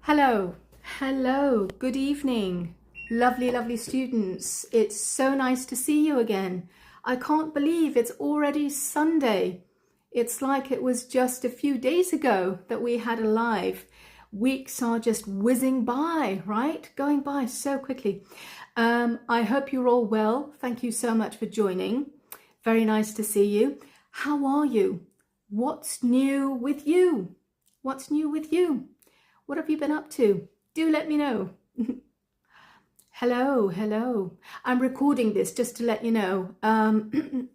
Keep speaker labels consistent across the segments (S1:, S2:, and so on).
S1: Hello, good evening, lovely students. It's so nice to see you again. I can't believe it's already Sunday. It's like it was just a few days ago that we had a live. Weeks are just whizzing by, right? Going by so quickly. I hope you're all well. Thank you so much for joining. Very nice to see you. How are you? What's new with you? What's new with you? What have you been up to? Do let me know. Hello. I'm recording this just to let you know.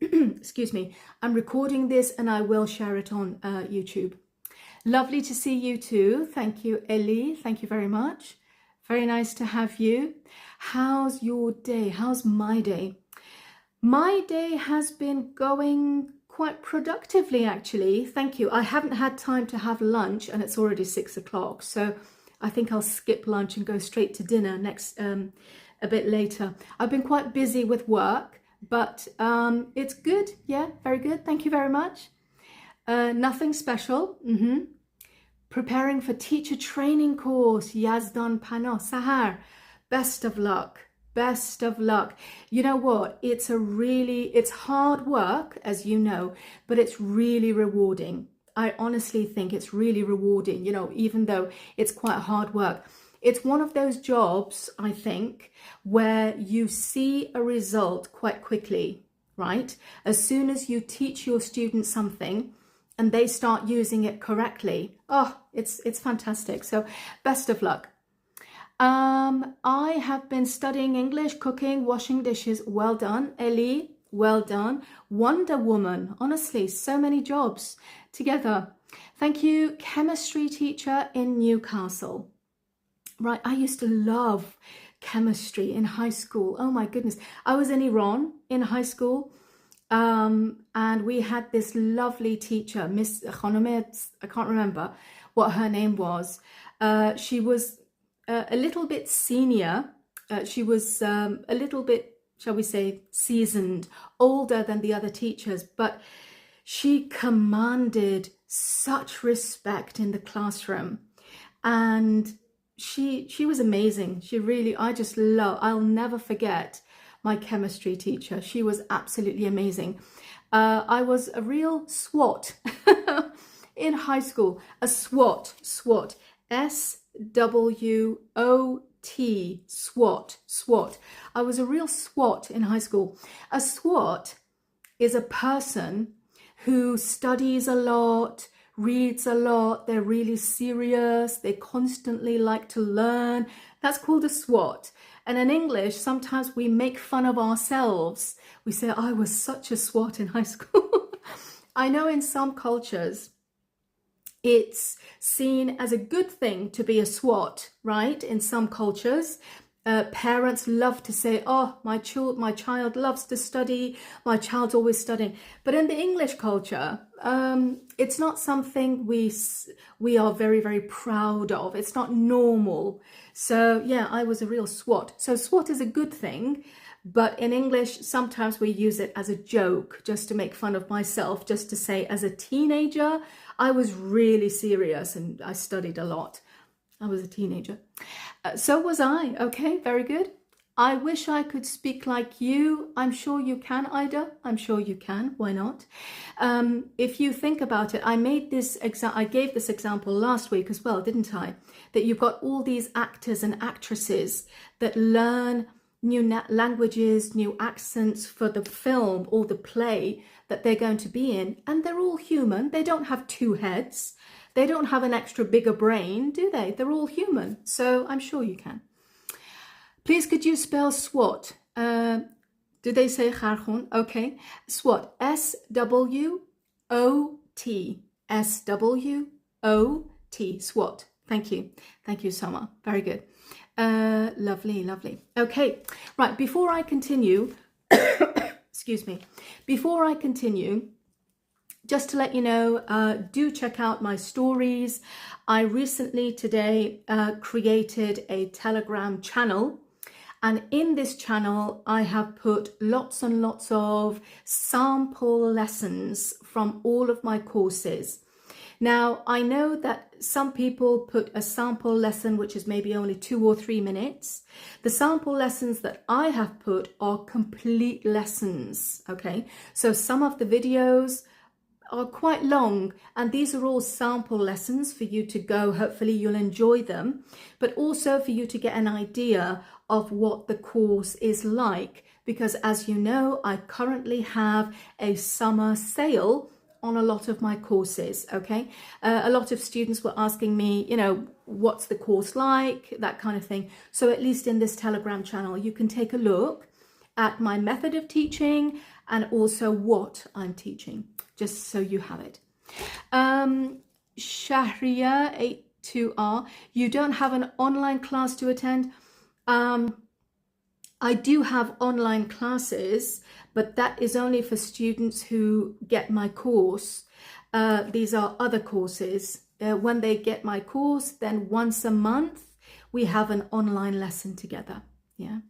S1: Excuse me. I'm recording this and I will share it on YouTube. Lovely to see you too. Thank you, Ellie. Thank you very much. Very nice to have you. How's your day? How's my day? My day has been going quite productively, actually. Thank you. I haven't had time to have lunch and it's already 6 o'clock. So I think I'll skip lunch and go straight to dinner next a bit later. I've been quite busy with work, but it's good. Yeah, very good. Thank you very much. Nothing special. Preparing for teacher training course. Yazdan Pano Sahar. Best of luck. Best of luck. You know what? It's hard work, as you know, but it's really rewarding. I honestly think it's really rewarding, you know, even though it's quite hard work. It's one of those jobs, I think, where you see a result quite quickly, right? As soon as you teach your students something and they start using it correctly, oh, it's fantastic. So best of luck. I have been studying English, cooking, washing dishes. Well done, Ellie. Well done. Wonder Woman. Honestly, so many jobs together. Thank you, chemistry teacher in Newcastle. Right, I used to love chemistry in high school. Oh my goodness. I was in Iran in high school. And we had this lovely teacher, Miss Khonomet, I can't remember what her name was. She was a little bit senior. She was a little bit, shall we say, seasoned, older than the other teachers, but she commanded such respect in the classroom. And she was amazing. She really, I'll never forget my chemistry teacher. She was absolutely amazing. I was a real SWOT in high school. A SWOT, S-W-O-T, SWOT. I was a real SWOT in high school. A SWOT is a person who studies a lot, reads a lot, they're really serious, they constantly like to learn. That's called a SWOT. And in English, sometimes we make fun of ourselves. We say, I was such a SWOT in high school. I know in some cultures, it's seen as a good thing to be a SWOT, right? In some cultures, parents love to say, oh, my child loves to study, my child's always studying. But in the English culture, it's not something we are very proud of. It's not normal. So yeah, I was a real SWOT. So SWOT is a good thing. But in English, sometimes we use it as a joke, just to make fun of myself, just to say as a teenager, I was really serious and I studied a lot. I was a teenager. So was I. Okay, very good. I wish I could speak like you. I'm sure you can, Ida. I'm sure you can. Why not? If you think about it, I gave this example last week as well, didn't I? That you've got all these actors and actresses that learn new languages, new accents for the film or the play that they're going to be in. And they're all human. They don't have two heads. They don't have an extra bigger brain, do they? They're all human. So I'm sure you can. Please, could you spell SWOT? Do they say Kharkhon? Okay. SWOT. S-W-O-T. S-W-O-T. SWOT. Thank you. Thank you, Summer. Very good. Lovely. Okay. Right. Before I continue, excuse me. Before I continue, just to let you know, do check out my stories. I recently today created a Telegram channel. And in this channel, I have put lots and lots of sample lessons from all of my courses. Now, I know that some people put a sample lesson, which is maybe only 2 or 3 minutes. The sample lessons that I have put are complete lessons, okay? So some of the videos are quite long, and these are all sample lessons for you to go. Hopefully you'll enjoy them, but also for you to get an idea of what the course is like, because as you know, I currently have a summer sale on a lot of my courses, okay? A lot of students were asking me, you know, what's the course like, that kind of thing. So at least in this Telegram channel, you can take a look at my method of teaching and also what I'm teaching, just so you have it. Shahriya82R, you don't have an online class to attend? I do have online classes, but that is only for students who get my course. These are other courses. When they get my course, then once a month, we have an online lesson together. Yeah.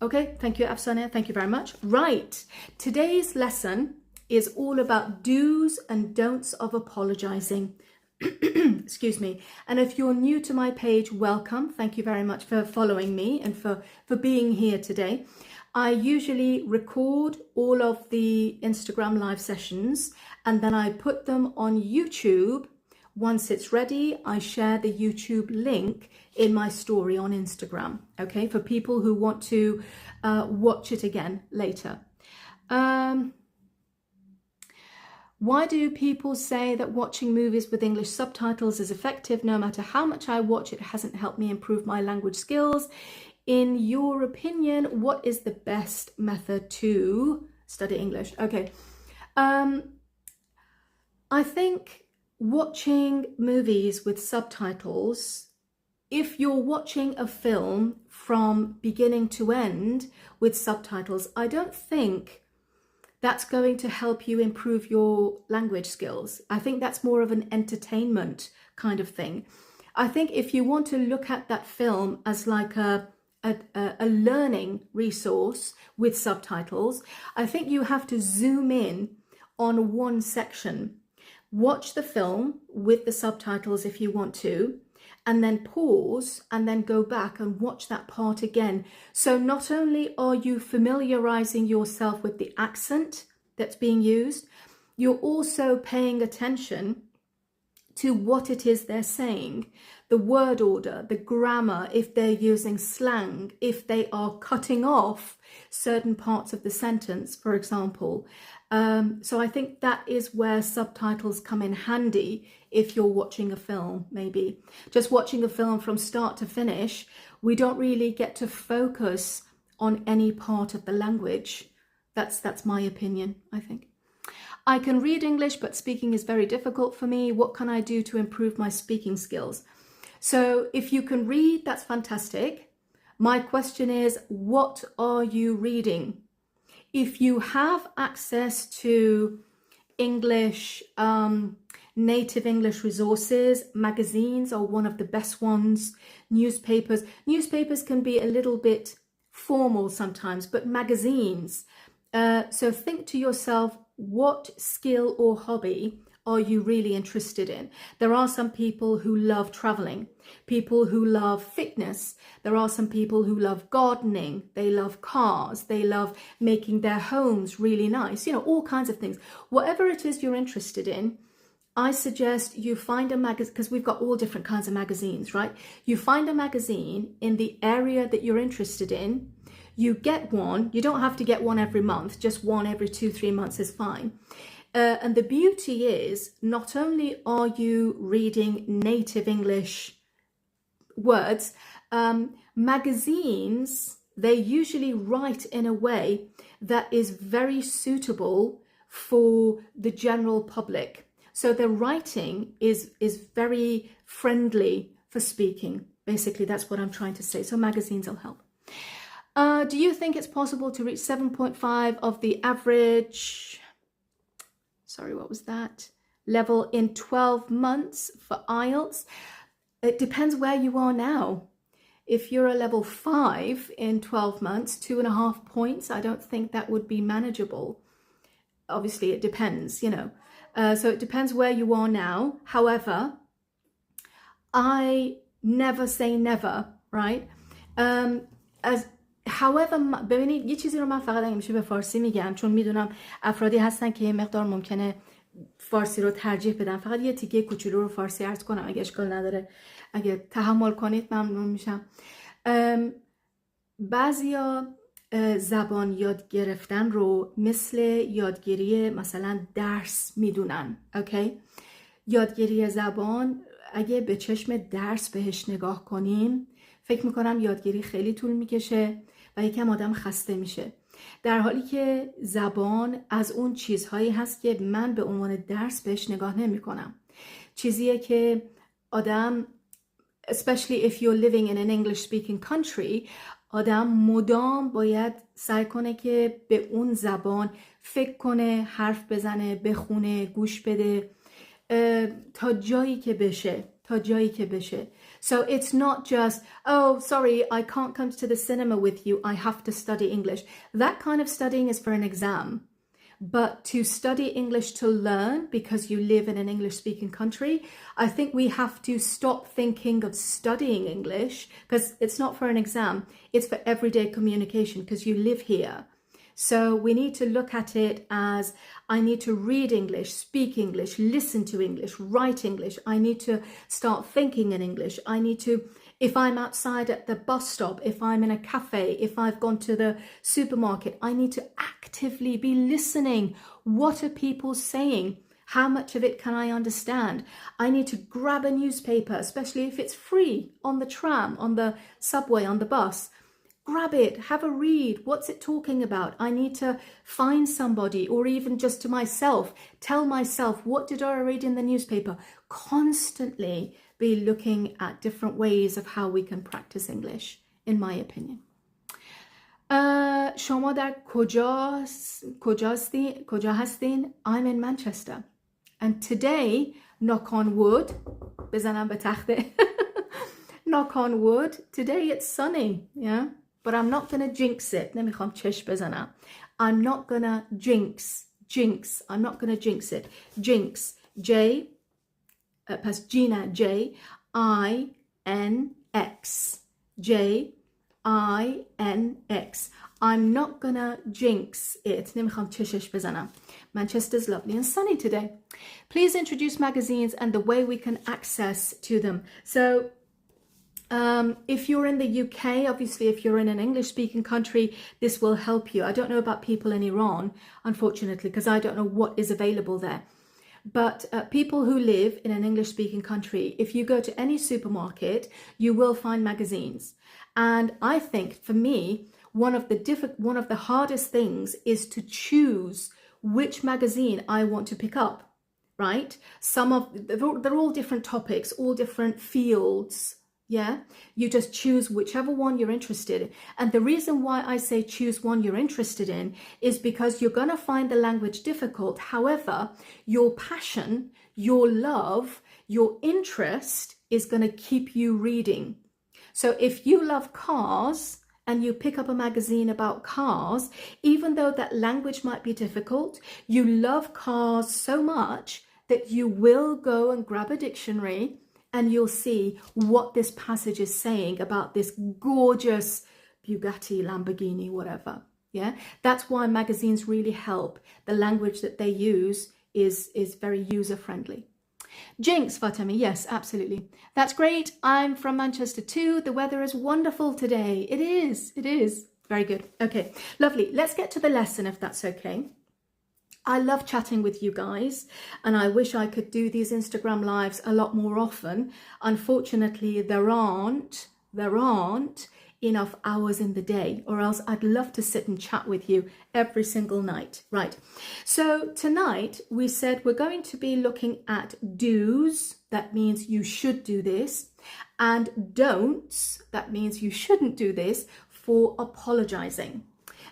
S1: Okay, thank you, Afsana. Thank you very much. Right, today's lesson is all about do's and don'ts of apologizing. Excuse me. And if you're new to my page, welcome. Thank you very much for following me and for being here today. I usually record all of the Instagram live sessions and then I put them on YouTube. Once it's ready, I share the YouTube link in my story on Instagram, okay, for people who want to watch it again later. Why do people say that watching movies with English subtitles is effective? No matter how much I watch, it hasn't helped me improve my language skills. In your opinion, what is the best method to study English? Okay. I think watching movies with subtitles, if you're watching a film from beginning to end with subtitles, I don't think that's going to help you improve your language skills. I think that's more of an entertainment kind of thing. I think if you want to look at that film as like a learning resource with subtitles, I think you have to zoom in on one section. Watch the film with the subtitles if you want to, and then pause and then go back and watch that part again. So not only are you familiarizing yourself with the accent that's being used, you're also paying attention to what it is they're saying, the word order, the grammar, if they're using slang, if they are cutting off certain parts of the sentence, for example. So I think that is where subtitles come in handy if you're watching a film, maybe. Just watching a film from start to finish, we don't really get to focus on any part of the language. That's my opinion, I think. I can read English, but speaking is very difficult for me. What can I do to improve my speaking skills? So if you can read, that's fantastic. My question is, what are you reading? If you have access to English, native English resources, magazines are one of the best ones, newspapers. Newspapers can be a little bit formal sometimes, but magazines. So think to yourself, what skill or hobby are you really interested in? There are some people who love traveling, people who love fitness. There are some people who love gardening. They love cars. They love making their homes really nice. You know, all kinds of things. Whatever it is you're interested in, I suggest you find a magazine, because we've got all different kinds of magazines, right? You find a magazine in the area that you're interested in. You get one. You don't have to get one every month. Just one every 2-3 months is fine. And the beauty is, not only are you reading native English words, magazines, they usually write in a way that is very suitable for the general public. So the writing is very friendly for speaking. Basically, that's what I'm trying to say. So magazines will help. Do you think it's possible to reach 7.5 of the average, sorry, what was that, level in 12 months for IELTS? It depends where you are now. If you're a level 5 in 12 months, 2.5 points, I don't think that would be manageable. Obviously, it depends, you know. So it depends where you are now. However, I never say never, right? As however ببینید یه چیزی رو من فقط اگه میشه به فارسی میگم، چون میدونم افرادی هستن که یه مقدار ممکنه فارسی رو ترجیح بدن. فقط یه تیکه کوچولو رو فارسی عرض کنم اگه اشکال نداره، اگه تحمل کنید ممنون میشم. بعضیا زبان یاد گرفتن رو مثل یادگیری مثلا درس میدونن. اوکی، یادگیری زبان اگه به چشم درس بهش نگاه کنیم فکر میکنم یادگیری خیلی طول میکشه و یکم آدم خسته میشه، در حالی که زبان از اون چیزهایی هست که من به عنوان درس بهش نگاه نمی کنم. چیزیه که آدم especially if you're living in an English speaking country آدم مدام باید سعی کنه که به اون زبان فکر کنه، حرف بزنه، بخونه، گوش بده تا جایی که بشه. So it's not just, oh, sorry, I can't come to the cinema with you, I have to study English. That kind of studying is for an exam. But to study English to learn because you live in an English-speaking country, I think we have to stop thinking of studying English because it's not for an exam, it's for everyday communication because you live here. So we need to look at it as I need to read English, speak English, listen to English, write English. I need to start thinking in English. I need to, if I'm outside at the bus stop, if I'm in a cafe, if I've gone to the supermarket, I need to actively be listening. What are people saying? How much of it can I understand? I need to grab a newspaper, especially if it's free, on the tram, on the subway, on the bus. Grab it, have a read. What's it talking about? I need to find somebody, or even just to myself, tell myself, what did I read in the newspaper? Constantly be looking at different ways of how we can practice English, in my opinion. شما در کجا هستین؟ I'm in Manchester. And today, knock on wood, بزنم به تخته. Knock on wood, today it's sunny, yeah? But I'm not going to jinx it. نمیخوام چشم بزنم. I'm not going to jinx. I'm not going to jinx it. Jinx. J, پس Gina, J, I, N, X. J, I, N, X. I'm not going to jinx it. نمیخوام چشش بزنم. Manchester's lovely and sunny today. Please introduce magazines and the way we can access to them. So, if you're in the UK, obviously if you're in an English-speaking country, this will help you. I don't know about people in Iran, unfortunately, because I don't know what is available there. But people who live in an English-speaking country, if you go to any supermarket, you will find magazines. And I think, for me, one of the hardest things is to choose which magazine I want to pick up, right? They're all different topics, all different fields. Yeah, you just choose whichever one you're interested in. And the reason why I say choose one you're interested in is because you're going to find the language difficult. However, your passion, your love, your interest is going to keep you reading. So if you love cars and you pick up a magazine about cars, even though that language might be difficult, you love cars so much that you will go and grab a dictionary and you'll see what this passage is saying about this gorgeous Bugatti, Lamborghini, whatever. Yeah, that's why magazines really help. The language that they use is very user-friendly. Jinx, Fatemi, yes, absolutely. That's great. I'm from Manchester too. The weather is wonderful today. It is. Very good. Okay, lovely. Let's get to the lesson if that's okay. I love chatting with you guys, and I wish I could do these Instagram lives a lot more often. Unfortunately, there aren't enough hours in the day, or else I'd love to sit and chat with you every single night. Right. So tonight we said we're going to be looking at do's, that means you should do this, and don'ts, that means you shouldn't do this, for apologizing.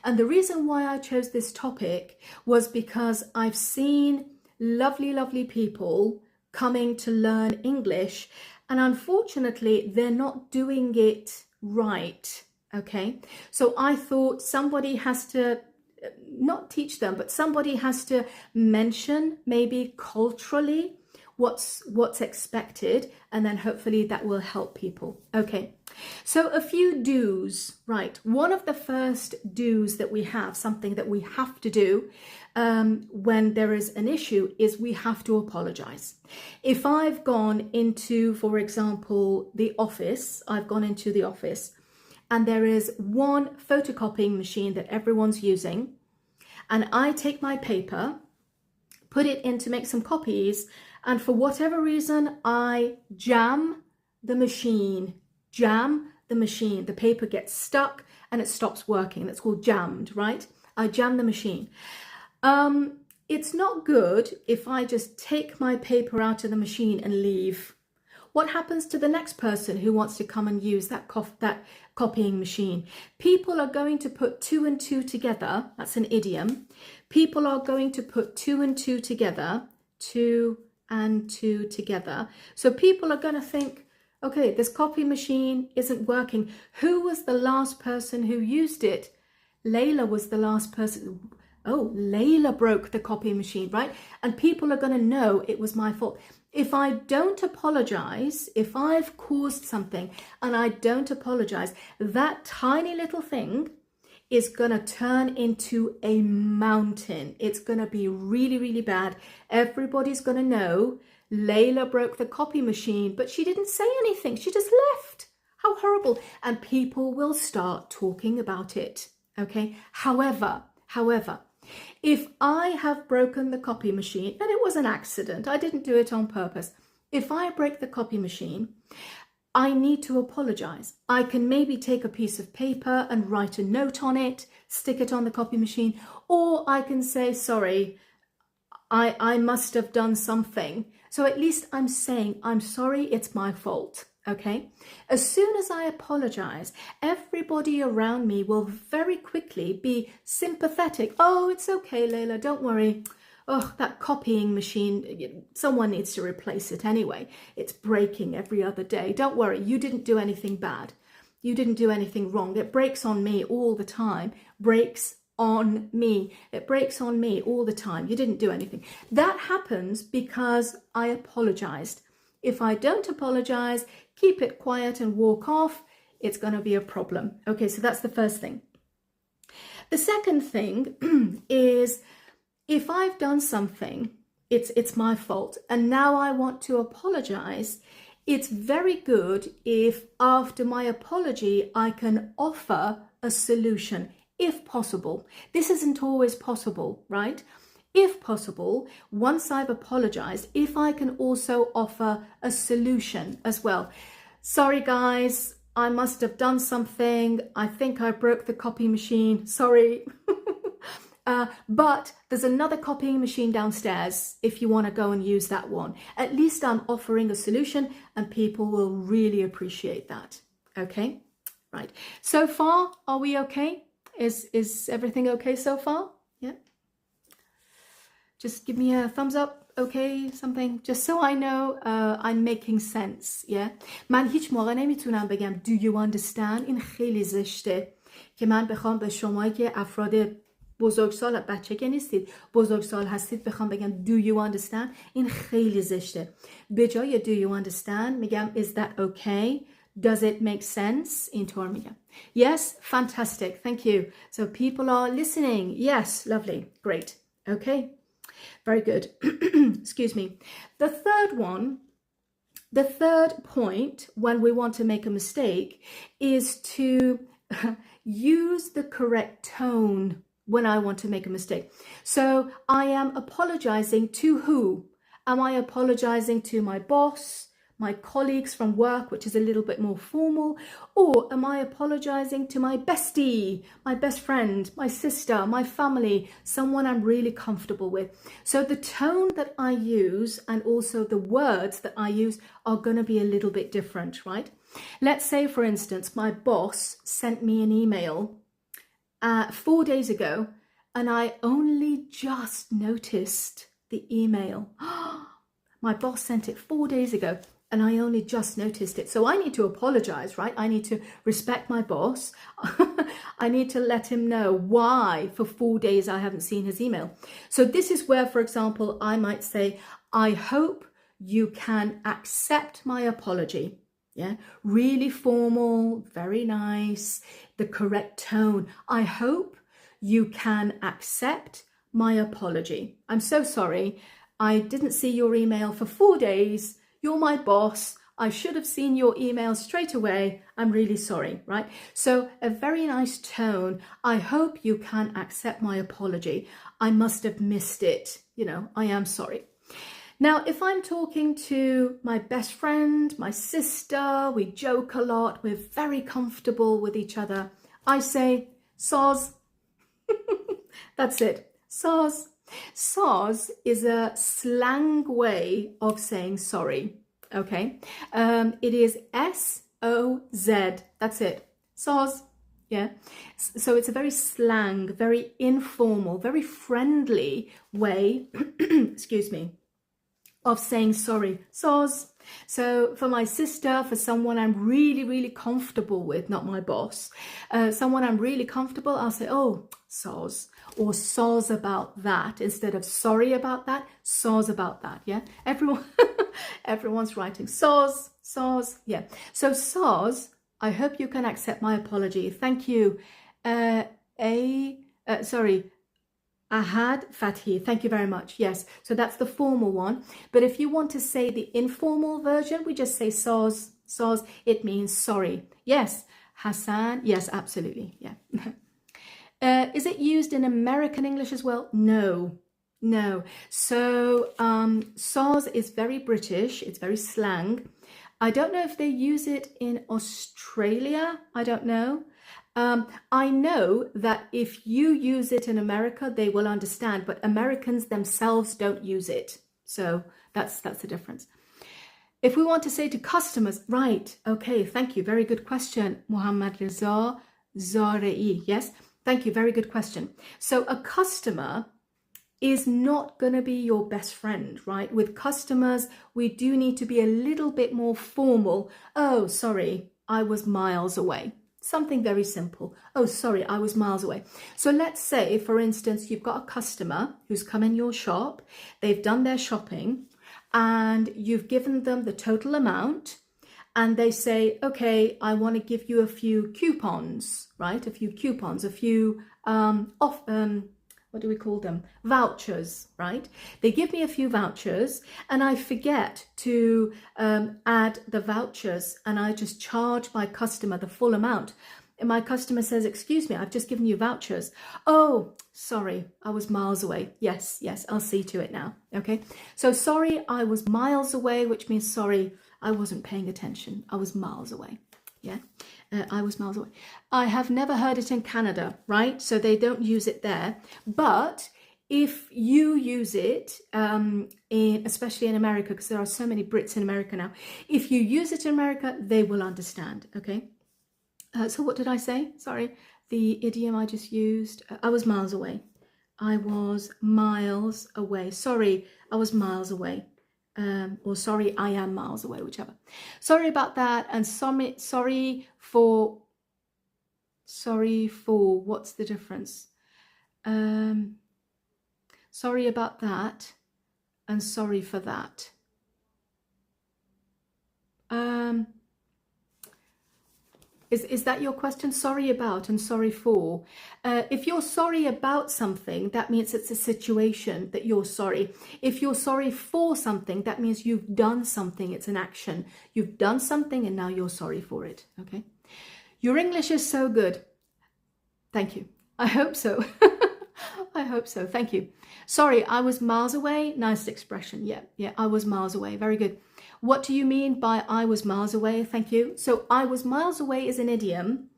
S1: And the reason why I chose this topic was because I've seen lovely, lovely people coming to learn English, and unfortunately, they're not doing it right. Okay, so I thought somebody has to not teach them, but somebody has to mention maybe culturally what's expected, and then hopefully that will help people. Okay, so a few do's, right? One of the first do's that we have, something that we have to do when there is an issue, is we have to apologize. If I've gone into, for example, the office, and there is one photocopying machine that everyone's using, and I take my paper, put it in to make some copies, and for whatever reason, I jam the machine, the paper gets stuck and it stops working. That's called jammed, right? I jam the machine. It's not good if I just take my paper out of the machine and leave. What happens to the next person who wants to come and use that copying machine? People are going to put two and two together. That's an idiom. People are going to put two and two together, two and two together. So people are going to think, okay, this copy machine isn't working. Who was the last person who used it? Layla was the last person. Oh, Layla broke the copy machine, right? And people are going to know it was my fault. If I don't apologize, if I've caused something and I don't apologize, that tiny little thing is going to turn into a mountain. It's going to be really, really bad. Everybody's going to know Layla broke the copy machine, but she didn't say anything. She just left. How horrible. And people will start talking about it. Okay. However, if I have broken the copy machine, and it was an accident, I didn't do it on purpose. If I break the copy machine, I need to apologize. I can maybe take a piece of paper and write a note on it, stick it on the copy machine, or I can say, sorry, I must have done something. So at least I'm saying, I'm sorry, it's my fault. Okay. As soon as I apologize, everybody around me will very quickly be sympathetic. Oh, it's okay, Layla, don't worry. Oh, that copying machine, someone needs to replace it anyway. It's breaking every other day. Don't worry, you didn't do anything bad. You didn't do anything wrong. It breaks on me all the time. Breaks on me. It breaks on me all the time. You didn't do anything. That happens because I apologized. If I don't apologize, keep it quiet and walk off, it's going to be a problem. Okay, so that's the first thing. The second thing is, if I've done something, it's my fault, and now I want to apologize, it's very good if after my apology, I can offer a solution, if possible. This isn't always possible, right? If possible, once I've apologized, if I can also offer a solution as well. Sorry guys, I must have done something. I think I broke the copy machine. Sorry. But there's another copying machine downstairs if you want to go and use that one. At least I'm offering a solution and people will really appreciate that. Okay, right. So far, are we okay? Is everything okay so far? Yeah. Just give me a thumbs up, okay, something, just so I know I'm making sense, yeah. من هیچ موقع نمیتونم بگم do you understand. این خیلی زشته که من بخوام به شما که افراد بزرگسال، بچه که نیستید، بزرگسال هستید، بخوام بگم do you understand. این خیلی زشته. به جای do you understand میگم is that okay? Does it make sense? اینطور میگم. Yes, fantastic, thank you. So people are listening. Yes, lovely, great, okay. Very good. Excuse me. The third point when we want to make a mistake is to use the correct tone when I want to make a mistake. So I am apologizing to who? Am I apologizing to my boss, my colleagues from work, which is a little bit more formal, or am I apologizing to my bestie, my best friend, my sister, my family, someone I'm really comfortable with? So the tone that I use and also the words that I use are going to be a little bit different, right? Let's say, for instance, my boss sent me an email 4 days ago and I only just noticed the email. My boss sent it 4 days ago. and I only just noticed it. So I need to apologize, right? I need to respect my boss. I need to let him know why for 4 days I haven't seen his email. So this is where, for example, I might say, I hope you can accept my apology. Yeah, really formal, very nice, the correct tone. I hope you can accept my apology. I'm so sorry. I didn't see your email for 4 days. You're my boss. I should have seen your email straight away. I'm really sorry, right? So a very nice tone. I hope you can accept my apology. I must have missed it. You know, I am sorry. Now, if I'm talking to my best friend, my sister, we joke a lot, we're very comfortable with each other, I say, soz. That's it, soz. Soz is a slang way of saying sorry, okay? It is S-O-Z, that's it, soz, yeah? So it's a very slang, very informal, very friendly way, excuse me, of saying sorry, soz. So for my sister, for someone I'm really, really comfortable with, not my boss, someone I'm really comfortable, I'll say, oh, soz, or soz about that, instead of sorry about that, soz about that, yeah? Everyone's writing soz, soz, yeah. So soz, I hope you can accept my apology. Thank you. Ahad Fathi, thank you very much. Yes, so that's the formal one. But if you want to say the informal version, we just say soz, soz. It means sorry. Yes, Hassan, yes, absolutely, yeah. Is it used in American English as well? No, no. So soz is very British, it's very slang. I don't know if they use it in Australia, I don't know. I know that if you use it in America, they will understand, but Americans themselves don't use it. So that's the difference. If we want to say to customers, right, okay, thank you, very good question, Muhammad Reza Zarei, yes, thank you, very good question. So a customer is not going to be your best friend, right? With customers, we do need to be a little bit more formal. Oh, sorry, I was miles away. Something very simple. Oh, sorry, I was miles away. So let's say, for instance, you've got a customer who's come in your shop, they've done their shopping, and you've given them the total amount, and they say, okay, I want to give you a few coupons, right? A few coupons, a few what do we call them? Vouchers, right? They give me a few vouchers and I forget to add the vouchers, and I just charge my customer the full amount. And my customer says, excuse me, I've just given you vouchers. Oh, sorry, I was miles away. Yes, yes, I'll see to it now. Okay, so sorry, I was miles away, which means sorry, I wasn't paying attention. I was miles away. Yeah, I was miles away. I have never heard it in Canada, right? So they don't use it there. But if you use it, especially in America, because there are so many Brits in America now, if you use it in America, they will understand, okay? So what did I say? Sorry, the idiom I just used. I was miles away. I was miles away. Sorry, I was miles away. Or sorry, I am miles away, whichever. Sorry about that, and sorry for, what's the difference? Sorry about that, and sorry for that. Is that your question? Sorry about and sorry for. If you're sorry about something, that means it's a situation that you're sorry. If you're sorry for something, that means you've done something. It's an action. You've done something and now you're sorry for it. Okay. Your English is so good. Thank you. I hope so. I hope so. Thank you. Sorry, I was miles away. Nice expression. Yeah, I was miles away. Very good. What do you mean by I was miles away? Thank you. So I was miles away is an idiom,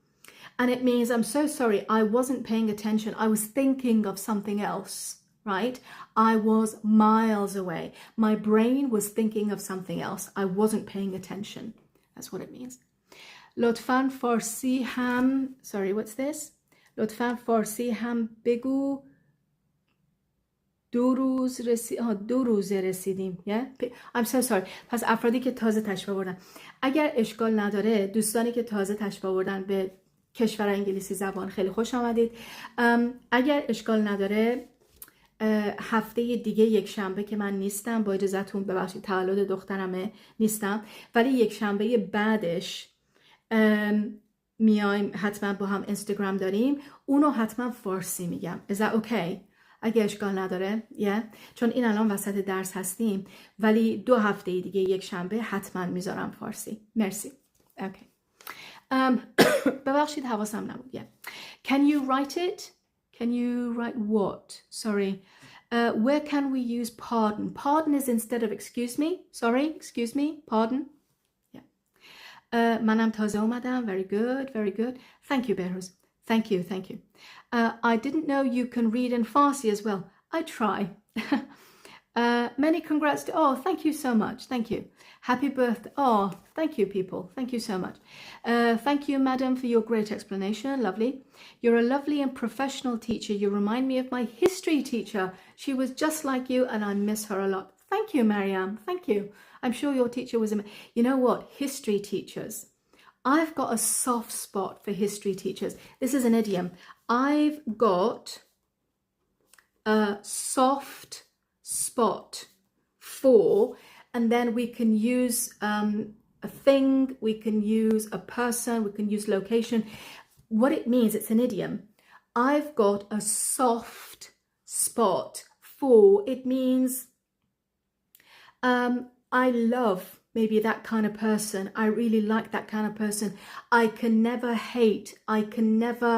S1: and it means I'm so sorry, I wasn't paying attention. I was thinking of something else, right? I was miles away. My brain was thinking of something else. I wasn't paying attention. That's what it means. Lotfan farsi ham, sorry, what's this? Lotfan farsi ham bigu دو روزه رسیدیم. I'm so sorry. پس افرادی که تازه تشریف آوردن، اگر اشکال نداره، دوستانی که تازه تشریف آوردن به کشور انگلیسی زبان، خیلی خوش آمدید. اگر اشکال نداره، هفته دیگه یک شنبه که من نیستم، با اجازهتون، ببخشید تولد دخترمه، نیستم، ولی یک شنبه بعدش میایم، حتما با هم اینستاگرام داریم، اونو حتما فارسی میگم. Is that okay؟ اگه اشکال نداره، چون این الان وسط درس هستیم، ولی 2 هفته دیگه یک شنبه حتما میذارم فارسی. مرسی. اوکی. ببخشید حواسم نبود. Can you write it? Can you write what? Sorry. Where can we use pardon? Pardon is instead of excuse me. Sorry, excuse me. Pardon. منم تازه اومدم. Very good, very good. Thank you, Behruz. Thank you, thank you. I didn't know you can read in Farsi as well. I try. Many congrats to, thank you so much. Thank you. Happy birthday. Thank you, people. Thank you so much. Thank you, madam, for your great explanation. Lovely. You're a lovely and professional teacher. You remind me of my history teacher. She was just like you and I miss her a lot. Thank you, Mariam. Thank you. I'm sure your teacher was amazing. You know what? History teachers. I've got a soft spot for history teachers. This is an idiom. I've got a soft spot for, and then we can use a thing, we can use a person, we can use location. What it means, it's an idiom. I've got a soft spot for, it means I love maybe that kind of person. I really like that kind of person. I can never hate. I can never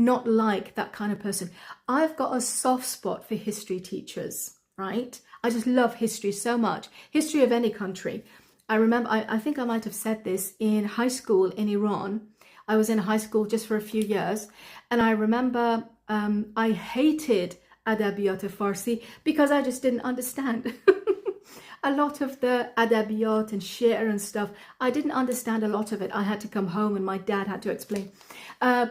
S1: not like that kind of person. I've got a soft spot for history teachers, right? I just love history so much. History of any country. I remember, I think I might have said this in high school in Iran. I was in high school just for a few years. And I remember I hated Adabiyat Farsi because I just didn't understand. A lot of the adabiyat and shi'r and stuff, I didn't understand a lot of it. I had to come home and my dad had to explain.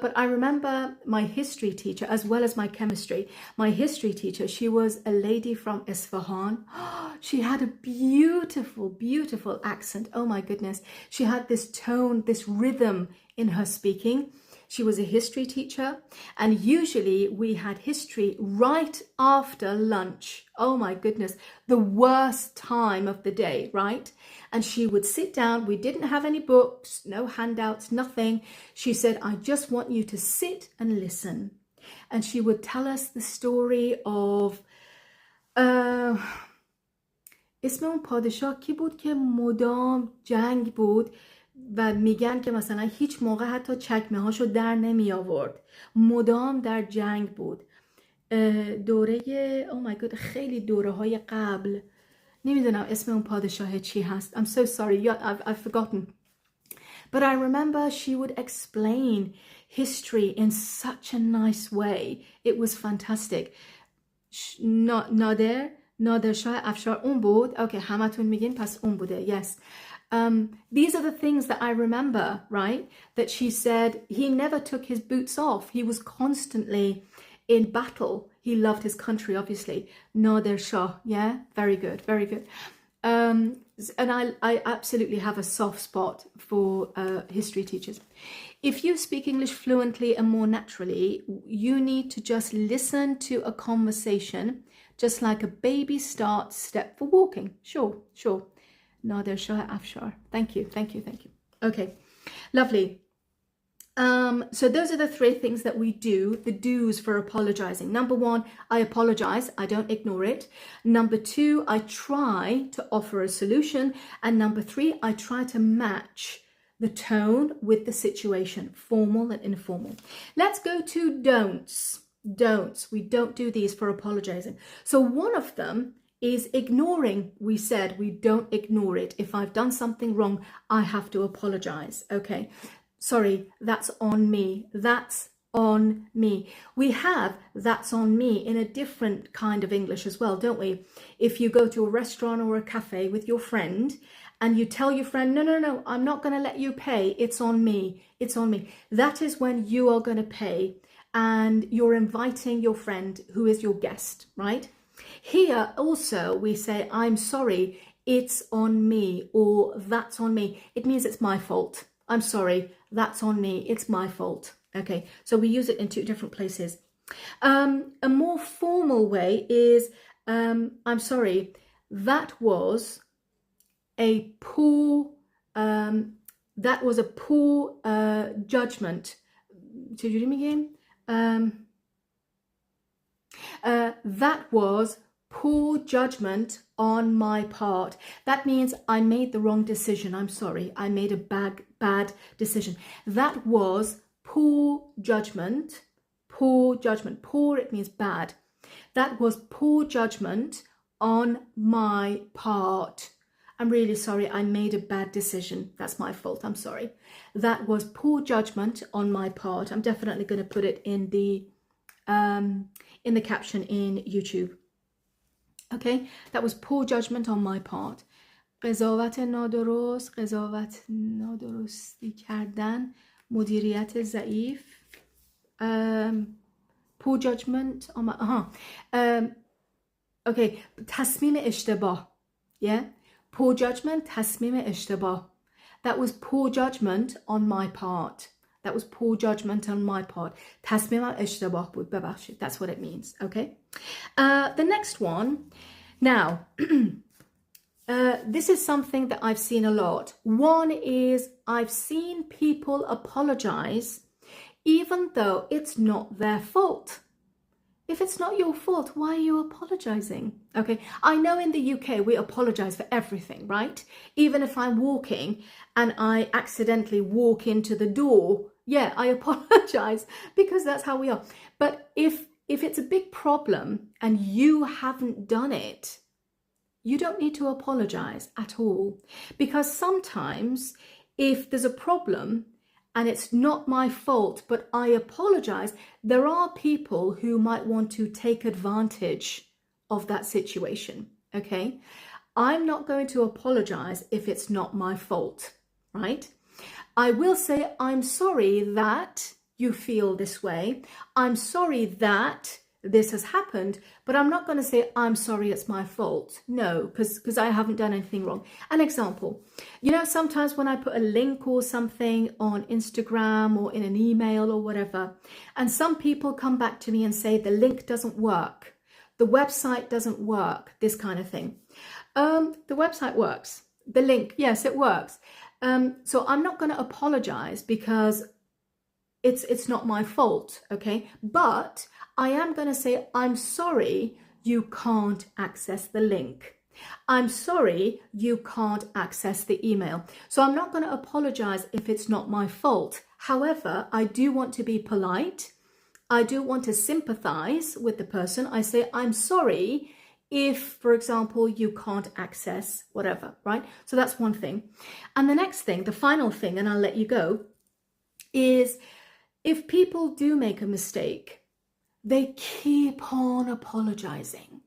S1: But I remember my history teacher, as well as my chemistry. My history teacher, she was a lady from Isfahan. She had a beautiful, beautiful accent. Oh my goodness. She had this tone, this rhythm in her speaking. She was a history teacher, and usually we had history right after lunch. Oh my goodness, the worst time of the day, right? And she would sit down. We didn't have any books, no handouts, nothing. She said, I just want you to sit and listen. And she would tell us the story of اسم اون پادشاه کی بود که مدام جنگ بود و میگن که مثلا هیچ موقع حتی چکمه هاشو در نمی آورد، مدام در جنگ بود. دوره خیلی دوره های قبل، نمیدونم اسم اون پادشاه چی هست. I'm so sorry, I've forgotten. But I remember she would explain history in such a nice way. It was fantastic. نادر شاه افشار اون بود. Okay, همتون میگین پس اون بوده. Yes. These are the things that I remember, right? That she said he never took his boots off. He was constantly in battle. He loved his country, obviously. Nader Shah, yeah? Very good, very good. And I absolutely have a soft spot for history teachers. If you speak English fluently and more naturally, you need to just listen to a conversation, just like a baby starts step for walking. Sure, sure. Nader Shah Afshar. Thank you. Okay, lovely. So those are the 3 things that we do, the do's for apologizing. Number 1, I apologize. I don't ignore it. Number 2, I try to offer a solution. And number 3, I try to match the tone with the situation, formal and informal. Let's go to don'ts. Don'ts. We don't do these for apologizing. So one of them is ignoring. We said we don't ignore it. If I've done something wrong, I have to apologize. Okay. Sorry, that's on me. That's on me. We have that's on me in a different kind of English as well, don't we? If you go to a restaurant or a cafe with your friend and you tell your friend, no, I'm not going to let you pay. It's on me. It's on me. That is when you are going to pay. and you're inviting your friend who is your guest, right? Here also we say, I'm sorry, it's on me, or that's on me. It means it's my fault. I'm sorry, that's on me, it's my fault. Okay, so we use it in two different places. A more formal way is, I'm sorry, that was a poor judgment. That was poor judgment on my part. That means I made the wrong decision. I'm sorry, I made a bad decision. That was poor judgment. Poor judgment. Poor, it means bad. That was poor judgment on my part. I'm really sorry, I made a bad decision. That's my fault, I'm sorry. That was poor judgment on my part. I'm definitely going to put it in the caption in YouTube. Okay, that was poor judgment on my part. قضاوت نادرستی کردن، مدیریت ضعیف. Poor judgment on my, okay, تصمیم اشتباه. Yeah, poor judgment, تصمیم اشتباه. That was poor judgment on my part. That was poor judgment on my part. تصمیمم اشتباه بود، ببخشید. That's what it means. Okay. The next one. Now, this is something that I've seen a lot. One is I've seen people apologize even though it's not their fault. If it's not your fault, why are you apologizing? Okay, I know in the UK we apologize for everything, right? Even if I'm walking and I accidentally walk into the door, yeah, I apologize because that's how we are. But if it's a big problem and you haven't done it, you don't need to apologize at all. Because sometimes if there's a problem and it's not my fault, but I apologize, there are people who might want to take advantage of that situation, okay? I'm not going to apologize if it's not my fault, right? I will say, I'm sorry that you feel this way. I'm sorry that this has happened, but I'm not going to say, I'm sorry, it's my fault. No, because I haven't done anything wrong. An example, you know, sometimes when I put a link or something on Instagram or in an email or whatever, and some people come back to me and say the link doesn't work, the website doesn't work, this kind of thing. The website works. The link, yes, it works. So I'm not going to apologize because it's not my fault, okay? But I am going to say, I'm sorry you can't access the link. I'm sorry you can't access the email. So I'm not going to apologize if it's not my fault. However, I do want to be polite. I do want to sympathize with the person. I say, I'm sorry if, for example, you can't access whatever, right? So that's one thing. And the next thing, the final thing, and I'll let you go, is if people do make a mistake, they keep on apologizing.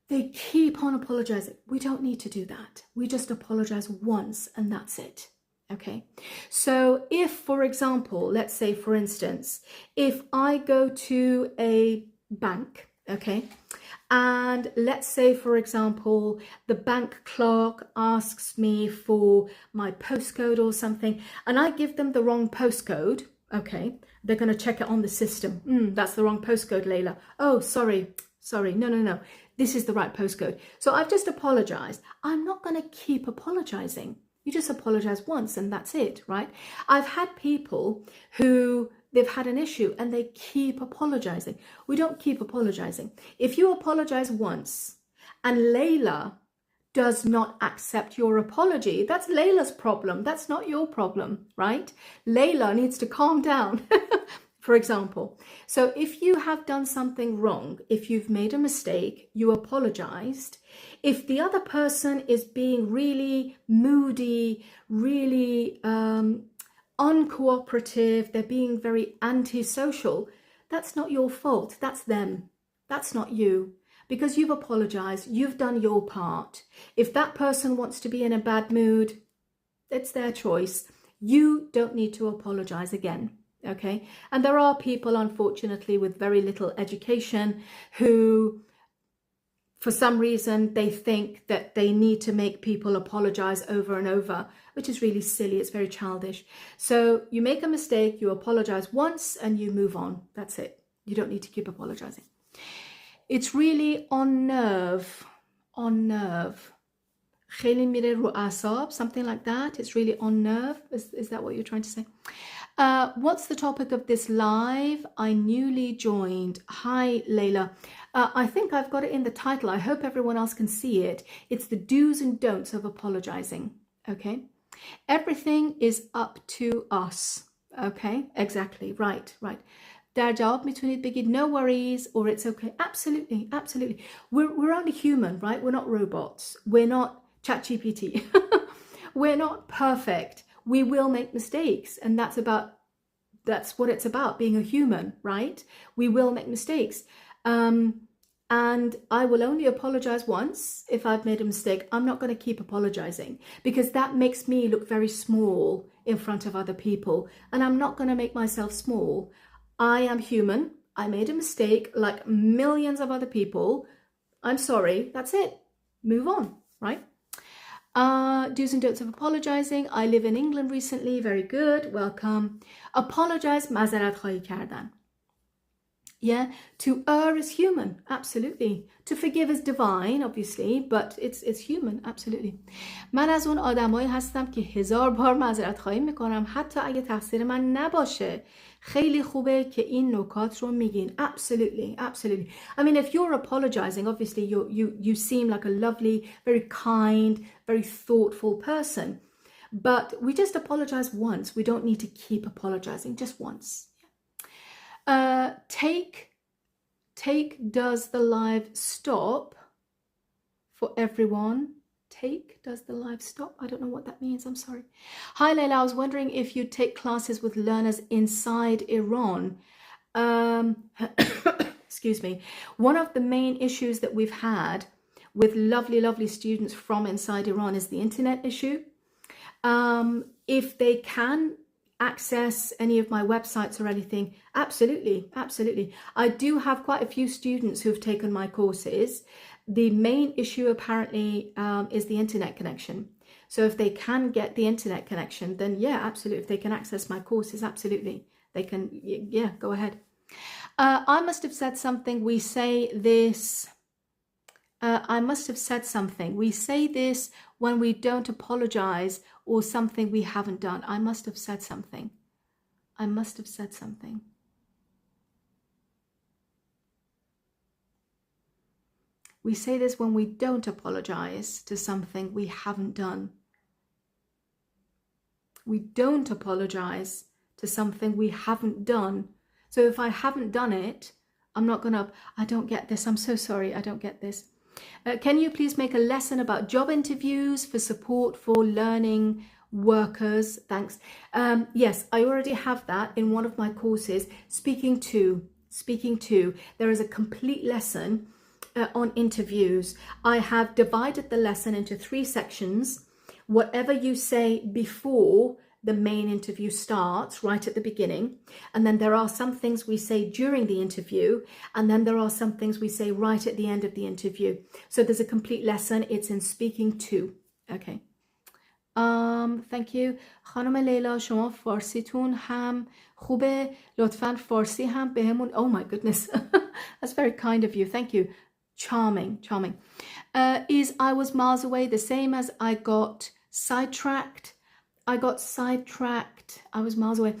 S1: They keep on apologizing. We don't need to do that. We just apologize once and that's it. Okay. So if, for example, let's say, for instance, if I go to a bank, okay, and let's say, for example, the bank clerk asks me for my postcode or something, and I give them the wrong postcode, okay, they're going to check it on the system. That's the wrong postcode, Layla. Oh, sorry. No. This is the right postcode. So I've just apologized. I'm not going to keep apologizing. You just apologize once and that's it, right? I've had people who they've had an issue and they keep apologizing. We don't keep apologizing. If you apologize once and Layla does not accept your apology, that's Layla's problem. That's not your problem, right? Layla needs to calm down, for example. So if you have done something wrong, if you've made a mistake, you apologized. If the other person is being really moody, really uncooperative, they're being very antisocial, that's not your fault. That's them. That's not you. Because you've apologized, you've done your part. If that person wants to be in a bad mood, it's their choice. You don't need to apologize again, Okay, and there are people, unfortunately, with very little education who, for some reason, they think that they need to make people apologize over and over, which is really silly. It's very childish. So you make a mistake, you apologize once, and you move on. That's it. You don't need to keep apologizing. It's really on nerve. خیلی میره رو اعصاب, something like that. It's really on nerve. Is that what you're trying to say? What's the topic of this live? I newly joined. Hi, Layla. I think I've got it in the title. I hope everyone else can see it. It's the do's and don'ts of apologizing. Okay? Everything is up to us. Okay? Exactly. Right. در جواب میتونید بگید no worries or it's okay. Absolutely. We're only human, right? We're not robots. We're not ChatGPT. We're not perfect. We will make mistakes, and that's what it's about, being a human, right? We will make mistakes. And I will only apologize once if I've made a mistake. I'm not going to keep apologizing because that makes me look very small in front of other people, and I'm not going to make myself small. I am human. I made a mistake like millions of other people. I'm sorry. That's it. Move on, right? Do's and don'ts of apologizing. I live in England recently. Very good. Welcome. Apologize. معذرت خواهی کردن. Yeah. To err is human. Absolutely. To forgive is divine, obviously, but it's human. Absolutely. من از اون آدمایی هستم که 1000 بار معذرت خواهی میکنم حتی اگه تقصیر من نباشه. خیلی خوبه که این نکات رو میگین. Absolutely. I mean, if you're apologizing, obviously you seem like a lovely, very kind, very thoughtful person. But we just apologize once. We don't need to keep apologizing, just once. Take does the live stop for everyone? Does the live stop? I don't know what that means. I'm sorry. Hi, Layla. I was wondering if you take classes with learners inside Iran. Excuse me. One of the main issues that we've had with lovely students from inside Iran is the internet issue. If they can access any of my websites or anything, absolutely. I do have quite a few students who've taken my courses. The main issue apparently is the internet connection. So if they can get the internet connection, then yeah, absolutely. If they can access my courses, absolutely. They can, yeah, go ahead. I must have said something. We say this. I must have said something. We say this when we don't apologize or something we haven't done. I must have said something. We say this when we don't apologize to something we haven't done. We don't apologize to something we haven't done. So if I haven't done it, I'm not gonna, I don't get this. I'm so sorry. I don't get this. Can you please make a lesson about job interviews for support for learning workers? Thanks. Yes, I already have that in one of my courses. Speaking to. There is a complete lesson on interviews. I have divided the lesson into 3 sections. Whatever you say before the main interview starts, right at the beginning, and then there are some things we say during the interview, and then there are some things we say right at the end of the interview. So there's a complete lesson. It's in speaking to. Okay. Thank you. خانم لیلا شما فارسیتون هم خوبه. لطفاً فارسی هم بهمون. Oh my goodness. That's very kind of you. Thank you. Charming. Is I was miles away the same as I got sidetracked? I was miles away.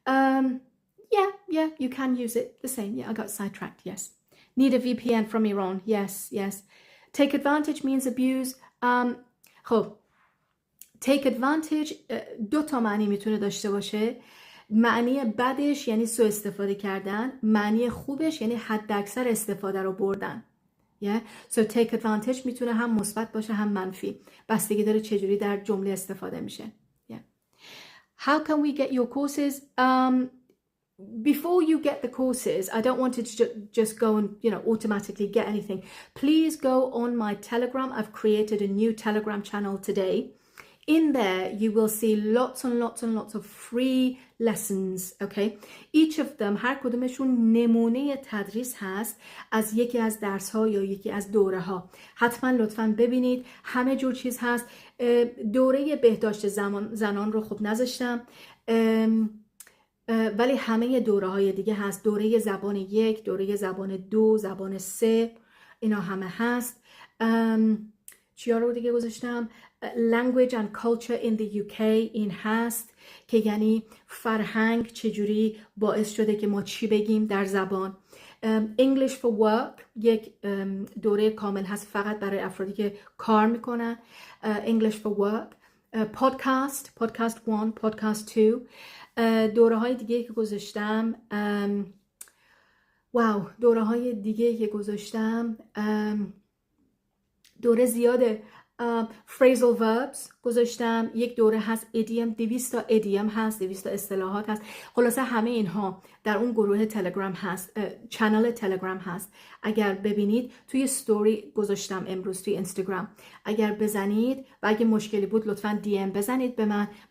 S1: Yeah, you can use it. The same. Yeah, I got sidetracked. Yes. Need a VPN from Iran. Yes. Take advantage means abuse. خب. Take advantage 2 تا معنی میتونه داشته باشه. معنی بدش یعنی سوء استفاده کردن. معنی خوبش یعنی حد اکثر استفاده رو بردن. Yeah. So take advantage میتونه هم مثبت باشه هم منفی. بستگی داره چجوری در جمله استفاده میشه. Yeah. How can we get your courses? Before you get the courses, I don't want it to just go and, automatically get anything. Please go on my Telegram. I've created a new Telegram channel today. In there, you will see lots and lots and lots of free lessons, okay? Each of them, هر کدومشون نمونه تدریس هست از یکی از درس ها یا یکی از دوره ها. حتما لطفاً ببینید، همه جور چیز هست. دوره بهداشت زنان رو خب نذاشتم، ولی همه دوره های دیگه هست. دوره زبان 1، دوره زبان 2، زبان 3، اینا همه هست. چیا رو دیگه گذاشتم؟ Language and culture in the UK، این هست که یعنی فرهنگ چجوری باعث شده که ما چی بگیم در زبان. English for work، یک دوره کامل هست فقط برای افرادی که کار میکنن. English for work. podcast 1، podcast 2. دوره های دیگه که گذاشتم، دوره های دیگه که گذاشتم، دوره زیاده. phrasal verbs گذاشتم، یک دوره هست idiom، 200 تا idiom هست، 200 تا اصطلاحات هست. خلاصه همه اینها در اون گروه تلگرام هست، چنل تلگرام هست. اگر ببینید توی ستوری گذاشتم امروز توی اینستاگرام، اگر بزنید و اگه مشکلی بود لطفاً دی ام بزنید به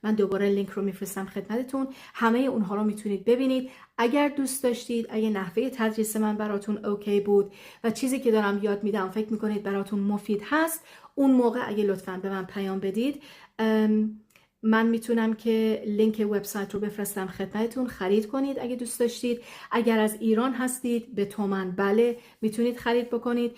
S1: من دوباره لینک رو میفرستم خدمتتون. همه اونها رو میتونید ببینید. اگر دوست داشتید، اگه نحوه تدریس من براتون اوکی بود و چیزی که دارم یاد میدم فکر میکنید براتون مفید هست، اون موقع اگه لطفاً به من پیام بدید، من میتونم که لینک وبسایت رو بفرستم خدمتتون، خرید کنید اگه دوست داشتید. اگر از ایران هستید به تومن بله میتونید خرید بکنید.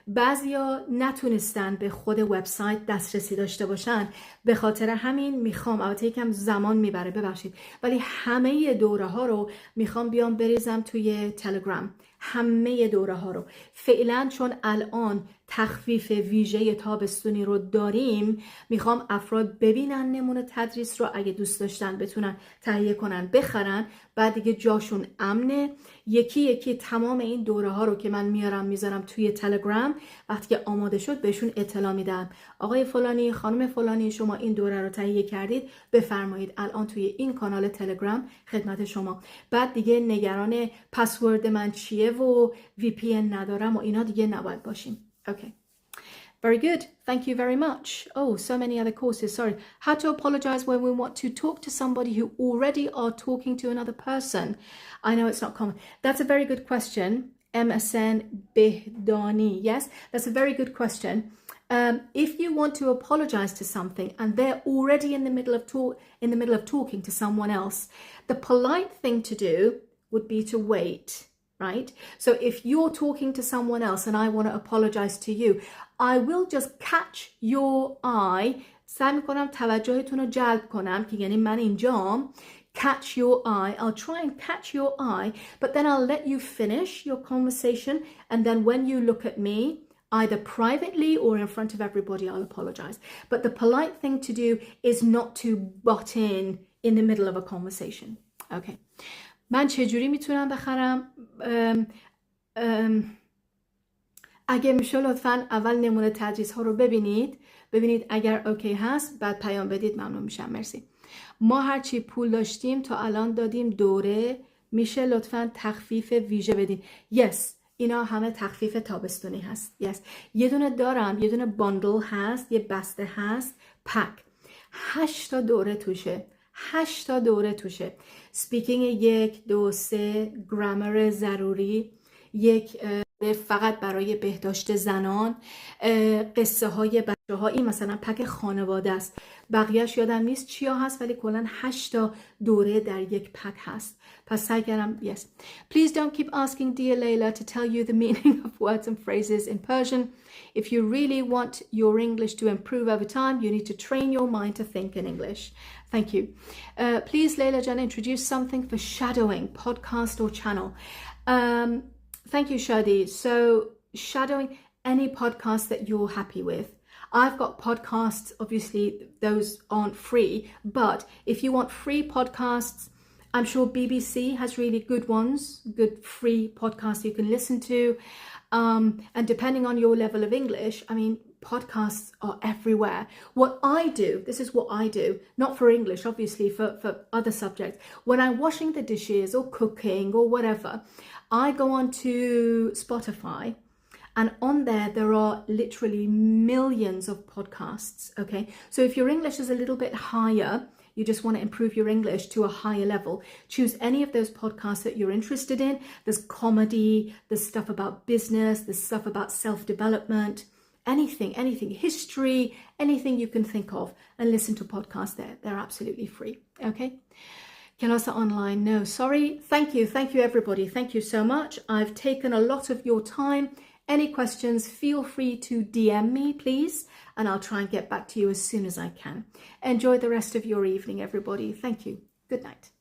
S1: بعضیا نتونستن به خود وبسایت دسترسی داشته باشن، به خاطر همین میخوام، البته یکم زمان میبره ببخشید، ولی همه دوره ها رو میخوام بیام بریزم توی تلگرام. همه دوره ها رو فعلا، چون الان تخفیف ویژه تابستونی رو داریم، میخوام افراد ببینن نمونه تدریس رو، اگه دوست داشتن بتونن تهیه کنن بخرن، بعد دیگه جاشون امنه. یکی یکی تمام این دوره ها رو که من میذارم توی تلگرام، وقتی که آماده شد بهشون اطلاع میدم. آقای فلانی، خانم فلانی، شما این دوره رو تهیه کردید، بفرمایید الان توی این کانال تلگرام خدمت شما. بعد دیگه نگران پسورد من چیه و VPN ندارم و اینا دیگه نباید باشیم. Okay. Very good. Thank you very much. Oh, so many other courses. Sorry. How to apologize when we want to talk to somebody who already are talking to another person. I know it's not common. That's a very good question. MSN Behdani. Yes, that's a very good question. If you want to apologize to something and they're already in the middle of talking to someone else, the polite thing to do would be to wait. Right? So if you're talking to someone else and I want to apologize to you, I will just catch your eye. سعی میکنم توجهتون رو جلب کنم که یعنی من اینجام. Catch your eye. I'll try and catch your eye, but then I'll let you finish your conversation, and then when you look at me, either privately or in front of everybody, I'll apologize. But the polite thing to do is not to butt in the middle of a conversation. Okay. من چجوری میتونم بخرم؟ اگه میشه لطفاً اول نمونه تدریس ها رو ببینید اگر اوکی هست بعد پیام بدید، ممنون میشم. مرسی. ما هرچی پول داشتیم تا الان دادیم دوره، میشه لطفاً تخفیف ویژه بدین. yes. اینا همه تخفیف تابستونی هست. yes. یه دونه دارم، یه دونه باندل هست، یه بسته هست، پک 8 تا دوره توشه. 8 تا دوره توشه. سپیکینگ 1، 2، 3، گرامر ضروری، یک فقط برای بهداشت زنان، قصه های بچه ها، این مثلا پک خانواده است، بقیهش یادم نیست چیا هست، ولی کلا 8 تا دوره در یک پک هست. پس سعی کردم. yes. Please don't keep asking dear Layla to tell you the meaning of words and phrases in Persian. If you really want your English to improve over time, you need to train your mind to think in English. Thank you. Please, Layla Jan, introduce something for shadowing, podcast or channel. Thank you, Shadi. So shadowing any podcast that you're happy with. I've got podcasts, obviously those aren't free, but if you want free podcasts, I'm sure BBC has really good ones, good free podcasts you can listen to. And depending on your level of English, I mean, podcasts are everywhere. What I do, this is what I do, not for English, obviously for other subjects. When I'm washing the dishes or cooking or whatever, I go on to Spotify And on there are literally millions of podcasts, okay? So if your English is a little bit higher, you just want to improve your English to a higher level, choose any of those podcasts that you're interested in. There's comedy, there's stuff about business, there's stuff about self-development, anything, history, anything you can think of, and listen to podcasts there. They're absolutely free, okay? Kielasa Online, no, sorry. Thank you everybody. Thank you so much. I've taken a lot of your time. Any questions, feel free to DM me, please, and I'll try and get back to you as soon as I can. Enjoy the rest of your evening, everybody. Thank you. Good night.